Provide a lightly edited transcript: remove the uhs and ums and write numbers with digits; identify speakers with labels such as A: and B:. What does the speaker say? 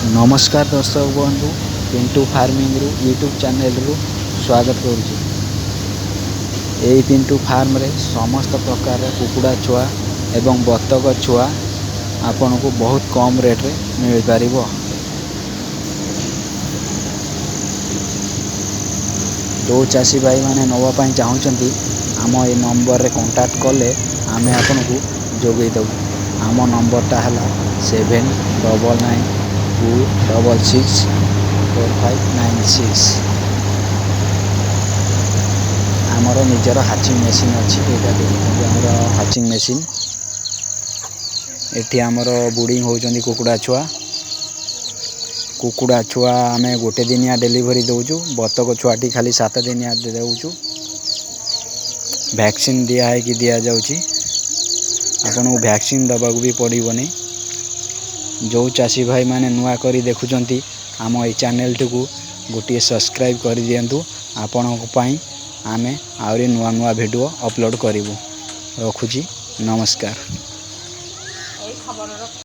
A: नमस्कार दर्शक बंधु पिंटू फार्मिंग यूट्यूब चैनल रु स्वागत करुच्ची। यही पिंटू फार्म रे समस्त प्रकार कुकुड़ा छुआ एवं बतक छुआ आपन को बहुत कम रेट रे मिल पारिबो। जो चाषी भाई माने नवा पाई चाहूचंती आम ए नंबर रे कांटेक्ट कले आमे आपन को जोगई दबु। आम नंबर टा हला 7992664596। आमर निजर हाचिंग मेसीन अच्छी आमर हाचिंग मेसीन एटी आमर बुडिंग होउचंदी कुकुड़ा छुआ आमे गोटे दिनिया डिलीवरी दउचु। बतक छुआटी खाली 7 दिनिया देउचु। वैक्सीन दिया है कि दिया जाउची। आपन वैक्सीन दबा भी पड़िबनी। जो चाषी भाई माने नुआ करी देखुचंती आम ए चैनल को गोटे सब्सक्राइब कर दियंतु। आपन पाई आमे आउरी नुआ नुआ वीडियो अपलोड करिवु। रखुची नमस्कार।